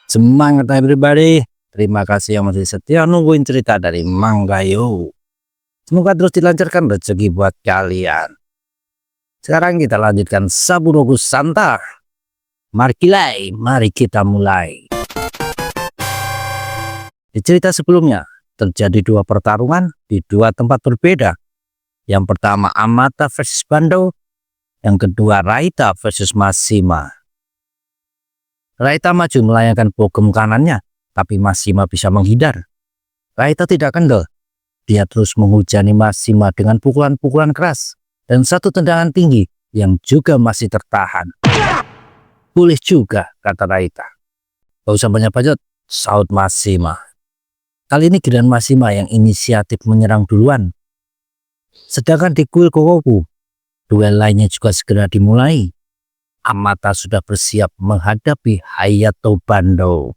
Semangat everybody. Terima kasih yang masih setia nungguin cerita dari Mang Gayo. Semoga terus dilancarkan rezeki buat kalian. Sekarang kita lanjutkan Saburoku Santa. Mari kita mulai. Di cerita sebelumnya, terjadi dua pertarungan di dua tempat berbeda. Yang pertama Amata versus Bando, yang kedua Raita versus Mashima. Raita maju melayangkan bogem kanannya, tapi Mashima bisa menghindar. Raita tidak kendal. Dia terus menghujani Mashima dengan pukulan-pukulan keras dan satu tendangan tinggi yang juga masih tertahan. Boleh juga, kata Raita. Gak usah banyak-banyak, saut Mashima. Kali ini giliran Mashima yang inisiatif menyerang duluan. Sedangkan di kuil Kokoku, duel lainnya juga segera dimulai. Amata sudah bersiap menghadapi Hayato Bando.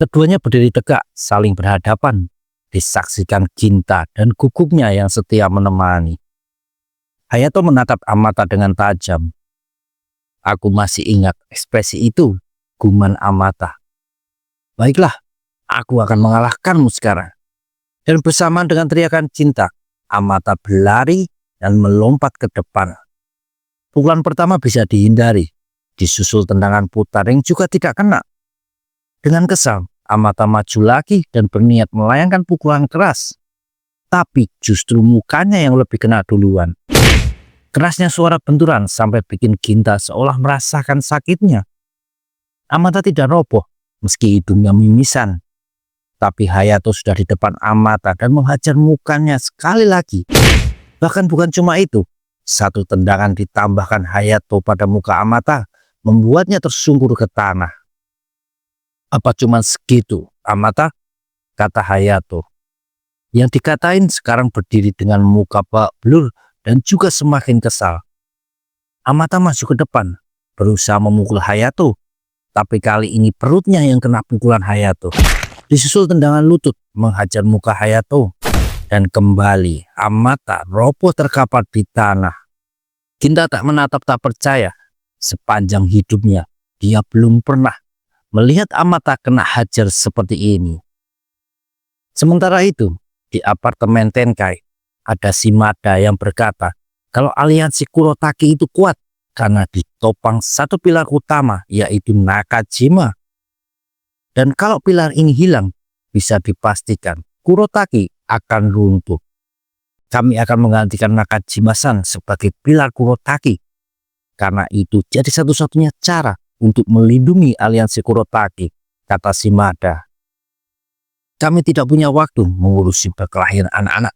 Keduanya berdiri tegak, saling berhadapan. Disaksikan Ginta dan gugupnya yang setia menemani. Hayato menatap Amata dengan tajam. Aku masih ingat ekspresi itu, gumam Amata. Baiklah, aku akan mengalahkanmu sekarang. Dan bersamaan dengan teriakan cinta, Amata berlari dan melompat ke depan. Pukulan pertama bisa dihindari, disusul tendangan putar yang juga tidak kena. Dengan kesal, Amata maju lagi dan berniat melayangkan pukulan keras. Tapi justru mukanya yang lebih kena duluan. Kerasnya suara benturan sampai bikin Ginta seolah merasakan sakitnya. Amata tidak roboh meski hidungnya mimisan. Tapi Hayato sudah di depan Amata dan menghajar mukanya sekali lagi. Bahkan bukan cuma itu. Satu tendangan ditambahkan Hayato pada muka Amata membuatnya tersungkur ke tanah. Apa cuma segitu, Amata? Kata Hayato. Yang dikatain sekarang berdiri dengan muka bak blur dan juga semakin kesal. Amata masuk ke depan, berusaha memukul Hayato. Tapi kali ini perutnya yang kena pukulan Hayato. Disusul tendangan lutut menghajar muka Hayato. Dan kembali Amata roboh terkapar di tanah. Ginta tak menatap tak percaya. Sepanjang hidupnya dia belum pernah melihat Amata kena hajar seperti ini. Sementara itu di apartemen Tenkai ada Shimada yang berkata kalau aliansi Kurotaki itu kuat karena ditopang satu pilar utama yaitu Nakajima. Dan kalau pilar ini hilang bisa dipastikan Kurotaki akan runtuh. Kami akan menggantikan Nakajima-san sebagai pilar Kurotaki. Karena itu jadi satu-satunya cara untuk melindungi aliansi Kurotaki, kata Shimada. Kami tidak punya waktu mengurusi perkelahian anak-anak.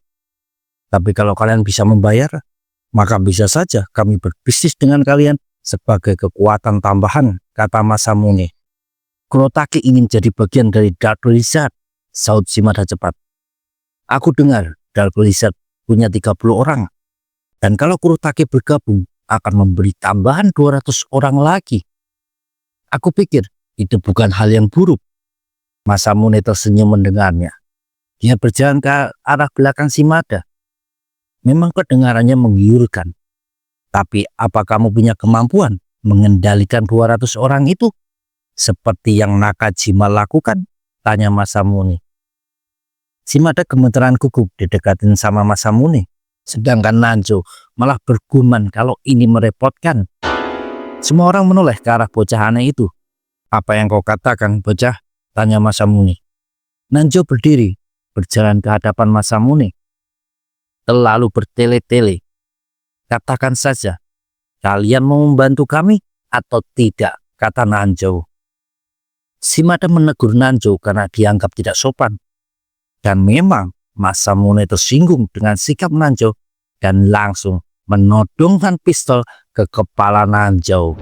Tapi kalau kalian bisa membayar, maka bisa saja kami berbisnis dengan kalian sebagai kekuatan tambahan, kata Masamune. Kurotaki ingin jadi bagian dari Dark Lizard, saut Shimada cepat. Aku dengar Dark Lizard punya 30 orang. Dan kalau Kurotaki bergabung akan memberi tambahan 200 orang lagi. Aku pikir itu bukan hal yang buruk. Masamune tersenyum mendengarnya. Dia berjalan ke arah belakang Shimada. Memang kedengarannya menggiurkan. Tapi apa kamu punya kemampuan mengendalikan 200 orang itu? Seperti yang Nakajima lakukan? Tanya Masamune. Shimada gemeteran gugup didekatin sama Masamune. Sedangkan Nanjo malah bergumam kalau ini merepotkan. Semua orang menoleh ke arah bocah aneh itu. Apa yang kau katakan, bocah? Tanya Masamune. Nanjo berdiri, berjalan ke hadapan Masamune. Terlalu bertele-tele. Katakan saja, kalian mau membantu kami atau tidak, kata Nanjo. Shimada menegur Nanjo karena dianggap tidak sopan. Dan memang Masamune tersinggung dengan sikap Nanjo dan langsung menodongkan pistol ke kepala Nanjo.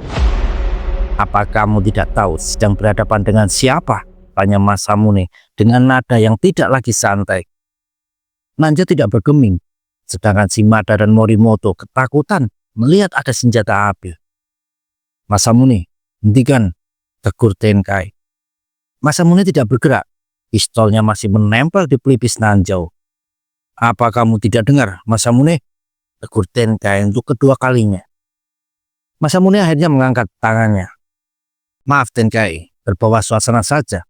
Apa kamu tidak tahu sedang berhadapan dengan siapa? Tanya Masamune dengan nada yang tidak lagi santai. Nanjo tidak bergeming, sedangkan Shimada dan Morimoto ketakutan melihat ada senjata api. Masamune, hentikan, tegur Tenkai. Masamune tidak bergerak. Pistolnya masih menempel di pelipis Nanjo. Apa kamu tidak dengar, Masamune? Tegur Tenkai untuk kedua kalinya. Masamune akhirnya mengangkat tangannya. Maaf Tenkai, Terbawa suasana saja,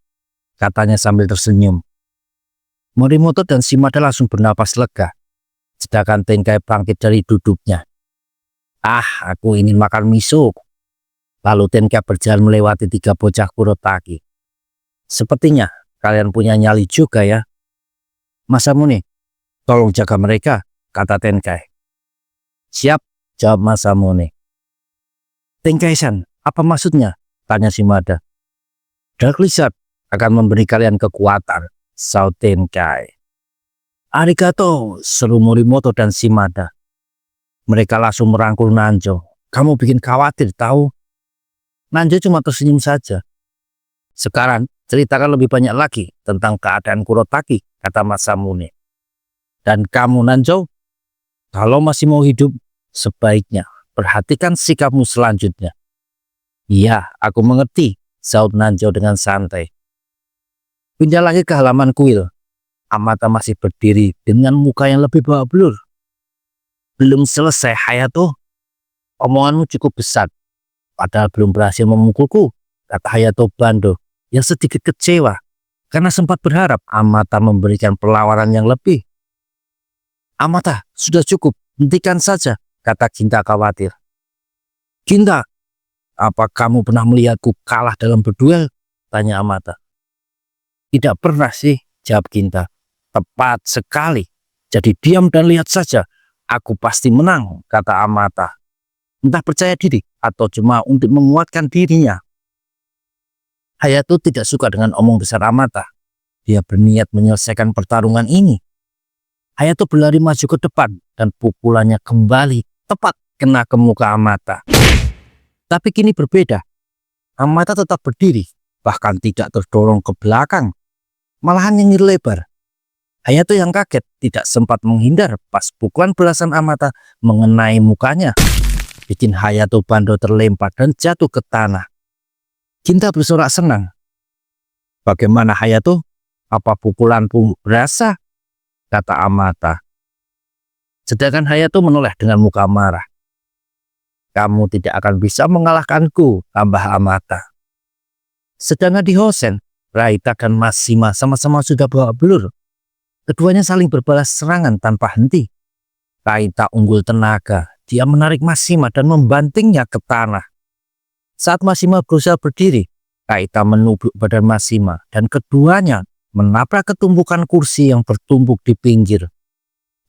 katanya sambil tersenyum. Morimoto dan Shimada langsung bernapas lega, sedangkan Tenkai bangkit dari duduknya. Aku ingin makan miso. Lalu Tenkai berjalan melewati 3 bocah Kurotaki. Sepertinya kalian punya nyali juga ya. Masamune, tolong jaga mereka, kata Tenkai. Siap, jawab Masamune. Tenkai-san, apa maksudnya? Tanya Shimada. Dark Lizard akan memberi kalian kekuatan, saut Tenkai. Arigato, seru Morimoto dan Shimada. Mereka langsung merangkul Nanjo. Kamu bikin khawatir tahu? Nanjo cuma tersenyum saja. Sekarang ceritakan lebih banyak lagi tentang keadaan Kurotaki, kata Masamune. Dan kamu Nanjo, kalau masih mau hidup, sebaiknya perhatikan sikapmu selanjutnya. Iya, aku mengerti, saut Nanjo dengan santai. Pindah lagi ke halaman kuil. Amata masih berdiri dengan muka yang lebih babak belur. Belum selesai Hayato? Omonganmu cukup besar, padahal belum berhasil memukulku, kata Hayato Bando yang sedikit kecewa karena sempat berharap Amata memberikan perlawanan yang lebih. Amata, sudah cukup, hentikan saja, kata Ginta khawatir. Ginta, apa kamu pernah melihatku kalah dalam berduel? Tanya Amata. Tidak pernah sih, jawab Ginta. Tepat sekali, jadi diam dan lihat saja. Aku pasti menang, kata Amata. Entah percaya diri atau cuma untuk menguatkan dirinya. Hayato tidak suka dengan omong besar Amata. Dia berniat menyelesaikan pertarungan ini. Hayato berlari maju ke depan dan pukulannya kembali tepat kena ke muka Amata. Tapi kini berbeda. Amata tetap berdiri, bahkan tidak terdorong ke belakang. Malahan nyengir lebar. Hayato yang kaget tidak sempat menghindar pas pukulan belasan Amata mengenai mukanya, bikin Hayato Bando terlempar dan jatuh ke tanah. Ginta bersorak senang. Bagaimana Hayato? Apa pukulanku berasa? Kata Amata. Sedangkan Hayato menoleh dengan muka marah. Kamu tidak akan bisa mengalahkanku, tambah Amata. Sedangkan di Hosen, Raita dan Mashima sama-sama sudah babak belur. Keduanya saling berbalas serangan tanpa henti. Raita unggul tenaga. Dia menarik Mashima dan membantingnya ke tanah. Saat Mashima berusaha berdiri, Raita menubuk badan Mashima dan keduanya menabrak ketumpukan kursi yang bertumpuk di pinggir.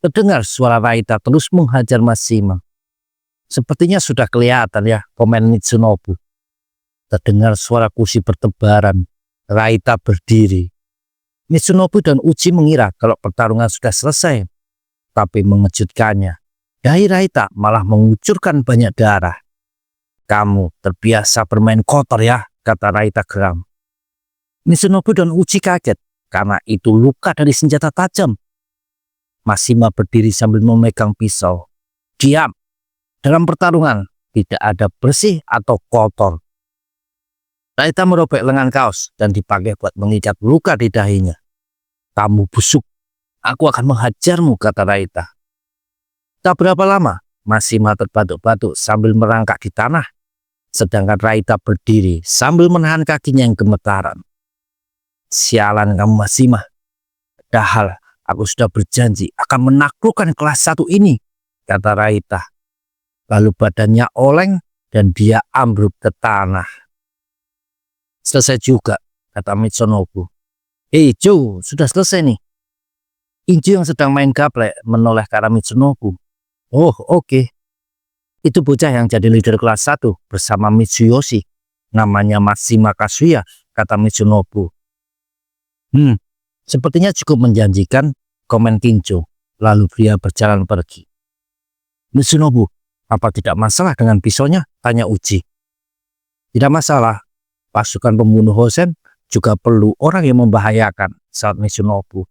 Terdengar suara Raita terus menghajar Mashima. Sepertinya sudah kelihatan ya komen Mitsunobu. Terdengar suara kursi bertebaran. Raita berdiri. Mitsunobu dan Uchi mengira kalau pertarungan sudah selesai. Tapi mengejutkannya, dahi Raita malah mengucurkan banyak darah. Kamu terbiasa bermain kotor ya, kata Raita geram. Mitsunobu dan Uchi kaget karena itu luka dari senjata tajam. Mashima berdiri sambil memegang pisau. Diam. Dalam pertarungan tidak ada bersih atau kotor. Raita merobek lengan kaos dan dipakai buat mengikat luka di dahinya. Kamu busuk. Aku akan menghajarmu, kata Raita. Tak berapa lama, Mashima terbatuk-batuk sambil merangkak di tanah. Sedangkan Raita berdiri sambil menahan kakinya yang gemetaran. Sialan kamu Mashima. Padahal aku sudah berjanji akan menaklukkan kelas 1 ini, kata Raita. Lalu badannya oleng dan dia ambruk ke tanah. Selesai juga, kata Mitsunobu. Hei Joe, sudah selesai nih. Inju yang sedang main gaplek menoleh ke arah Mitsunobu. Oh oke. Itu bocah yang jadi leader kelas 1 bersama Mitsuyoshi. Namanya Mashima Kazuya, kata Mitsunobu. Sepertinya cukup menjanjikan, komen Kinjo. Lalu dia berjalan pergi. Mitsunobu, apa tidak masalah dengan pisaunya? Tanya Uchi. Tidak masalah. Pasukan pembunuh Hosen juga perlu orang yang membahayakan, saat Mitsunobu.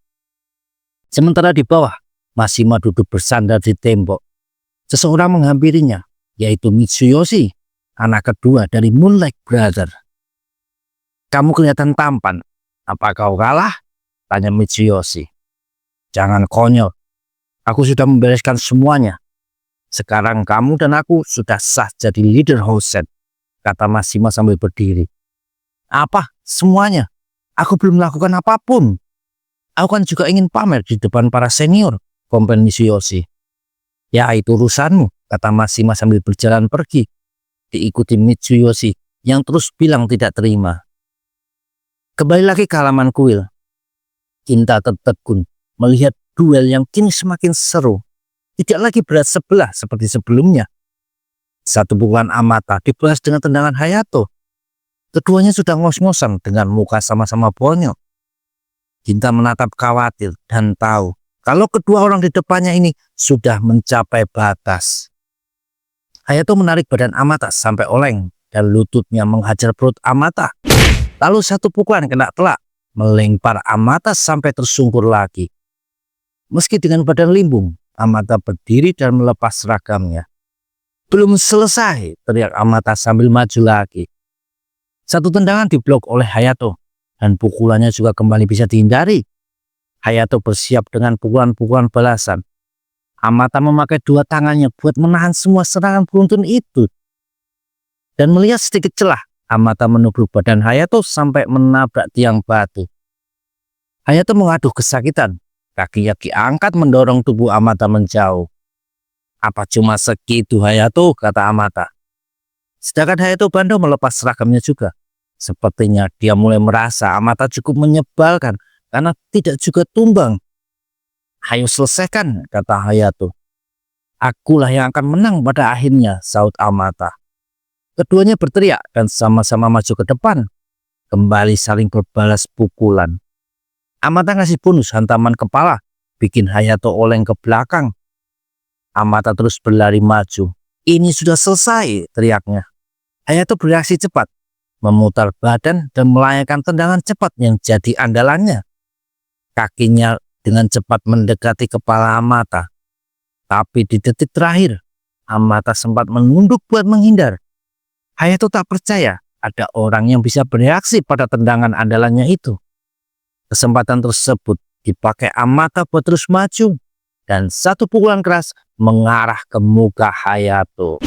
Sementara di bawah, Mashima duduk bersandar di tembok. Seseorang menghampirinya, yaitu Mitsuyoshi, anak kedua dari Moonlight Brother. Kamu kelihatan tampan. Apa kau kalah? Tanya Mitsuyoshi. Jangan konyol. Aku sudah membereskan semuanya. Sekarang kamu dan aku sudah sah jadi leader Hosen, kata Mashima sambil berdiri. Apa? Semuanya? Aku belum melakukan apapun. Aku kan juga ingin pamer di depan para senior, komplain Mitsuyoshi. Ya itu urusanmu, kata Mashima sambil berjalan pergi. Diikuti Mitsuyoshi yang terus bilang tidak terima. Kembali lagi ke halaman kuil. Kinta tertegun melihat duel yang kini semakin seru. Tidak lagi berat sebelah seperti sebelumnya. Satu pukulan Amata dibalas dengan tendangan Hayato. Keduanya sudah ngos-ngosan dengan muka sama-sama bonyok. Kinta menatap khawatir dan tahu kalau kedua orang di depannya ini sudah mencapai batas. Hayato menarik badan Amata sampai oleng dan lututnya menghajar perut Amata. Lalu satu pukulan kena telak, melempar Amata sampai tersungkur lagi. Meski dengan badan limbung, Amata berdiri dan melepas seragamnya. Belum selesai, teriak Amata sambil maju lagi. Satu tendangan diblok oleh Hayato dan pukulannya juga kembali bisa dihindari. Hayato bersiap dengan pukulan-pukulan balasan. Amata memakai dua tangannya buat menahan semua serangan beruntun itu. Dan melihat sedikit celah, Amata menubruk badan Hayato sampai menabrak tiang batu. Hayato mengaduh kesakitan. Kakinya diangkat mendorong tubuh Amata menjauh. Apa cuma segitu Hayato, kata Amata. Sedangkan Hayato Bando melepas seragamnya juga. Sepertinya dia mulai merasa Amata cukup menyebalkan karena tidak juga tumbang. Ayo selesaikan, kata Hayato. Akulah yang akan menang pada akhirnya, saut Amata. Keduanya berteriak dan sama-sama maju ke depan. Kembali saling berbalas pukulan. Amata ngasih bonus hantaman kepala, bikin Hayato oleng ke belakang. Amata terus berlari maju. Ini sudah selesai, teriaknya. Hayato bereaksi cepat, memutar badan dan melayangkan tendangan cepat yang jadi andalannya. Kakinya dengan cepat mendekati kepala Amata. Tapi di detik terakhir, Amata sempat menunduk buat menghindar. Hayato tak percaya ada orang yang bisa bereaksi pada tendangan andalannya itu. Kesempatan tersebut dipakai Amata buat terus maju. Dan satu pukulan keras mengarah ke muka Hayato.